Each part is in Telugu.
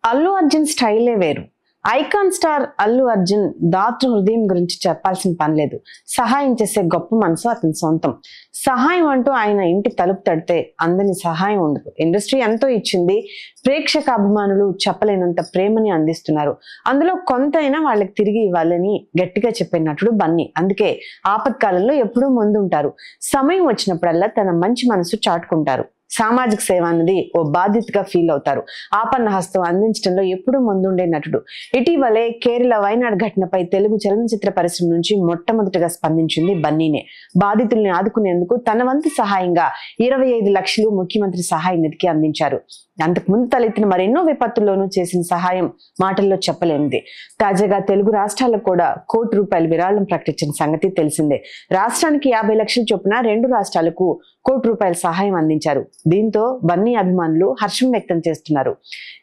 అల్లు అర్జున్ స్టైలే వేరు. ఐకాన్ స్టార్ అల్లు అర్జున్ దాతృ హృదయం గురించి చెప్పాల్సిన పని లేదు. సహాయం చేసే గొప్ప మనసు అతని సొంతం. సహాయం అంటూ ఆయన ఇంటి తలుపు తడితే అందని సహాయం ఉండదు. ఇండస్ట్రీ ఎంతో ఇచ్చింది. ప్రేక్షక అభిమానులు చెప్పలేనంత ప్రేమని అందిస్తున్నారు. అందులో కొంతైనా వాళ్ళకి తిరిగి ఇవ్వాలని గట్టిగా చెప్పే నటుడు బన్నీ. అందుకే ఆపత్కాలంలో ఎప్పుడూ ముందుంటారు. సమయం వచ్చినప్పుడల్లా తన మంచి మనసు చాటుకుంటారు. సామాజిక సేవ అన్నది ఓ బాధ్యతగా ఫీల్ అవుతారు. ఆపన్న హస్తం అందించడంలో ఎప్పుడూ ముందుండే నటుడు. ఇటీవలే కేరళ వైనాడ్ ఘటనపై తెలుగు చలనచిత్ర పరిశ్రమ నుంచి మొట్టమొదటిగా స్పందించింది బన్నీనే. బాధితుల్ని ఆదుకునేందుకు తన వంతు సహాయంగా 25 లక్షలు ముఖ్యమంత్రి సహాయ నిధికి అందించారు. అంతకుముందు తలెత్తిన మరెన్నో విపత్తుల్లోనూ చేసిన సహాయం మాటల్లో చెప్పలేనిది. తాజాగా తెలుగు రాష్ట్రాలకు కూడా ₹1 విరాళం ప్రకటించిన సంగతి తెలిసిందే. రాష్ట్రానికి 50 లక్షల చొప్పున 2 రాష్ట్రాలకు ₹1 సహాయం అందించారు. దీంతో బన్నీ అభిమానులు హర్షం వ్యక్తం చేస్తున్నారు.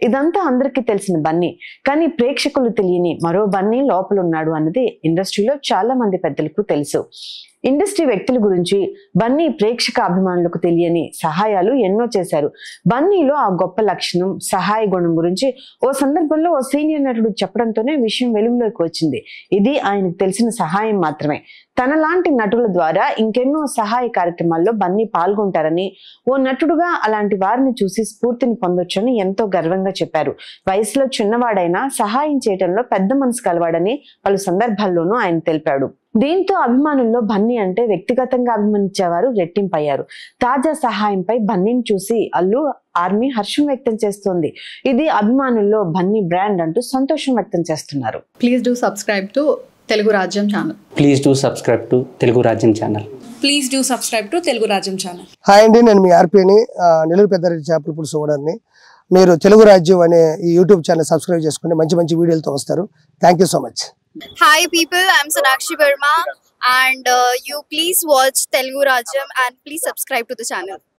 ఇదంతా అందరికీ తెలిసిన బన్నీ, కానీ ప్రేక్షకులు తెలియని మరో బన్నీ లోపలున్నాడు అన్నది ఇండస్ట్రీలో చాలా మంది పెద్దలకు తెలుసు. ఇండస్ట్రీ వ్యక్తుల గురించి బన్నీ ప్రేక్షక అభిమానులకు తెలియని సహాయాలు ఎన్నో చేశారు. బన్నీలో ఆ గొప్ప లక్షణం, సహాయ గుణం గురించి ఓ సందర్భంలో ఓ సీనియర్ నటుడు చెప్పడంతోనే విషయం వెలుగులోకి వచ్చింది. ఇది ఆయనకు తెలిసిన సహాయం మాత్రమే. తనలాంటి నటుల ద్వారా ఇంకెన్నో సహాయ కార్యక్రమాల్లో బన్నీ పాల్గొంటారని, ఓ నటుడుగా అలాంటి వారిని చూసి స్ఫూర్తిని పొందొచ్చని ఎంతో గర్వంగా చెప్పారు. వయసులో చిన్నవాడైనా సహాయం చేయడంలో పెద్ద మనసు కలవాడని పలు సందర్భాల్లోనూ ఆయన తెలిపాడు. దీంతో అభిమానుల్లో బన్నీ అంటే వ్యక్తిగతంగా అభిమానించేవారు రెట్టింపయ్యారు. తాజా సహాయంపై బన్నీని చూసి అల్లు ఆర్మీ హర్షం వ్యక్తం చేస్తోంది. ఇది అభిమానుల్లో బన్నీ బ్రాండ్ అంటూ సంతోషం వ్యక్తం చేస్తున్నారు. Please do subscribe to Telugu Rajyam channel. Please do subscribe to Telugu Rajyam channel. Please do subscribe to Telugu Rajyam channel. Hi అండి, నేను మీ ఆర్పీని, నెల్లూరు పెద్దారెడ్డి చేపల పులుసు ఓనర్ని. మీరు తెలుగు రాజ్యం అనే ఈ యూట్యూబ్ ఛానల్ సబ్స్క్రైబ్ చేసుకుని మంచి మంచి వీడియోలతో వస్తారు. Thank you so much. Hi people, I'm Sonakshi Verma and you please watch Telugu Rajyam and please subscribe to the channel.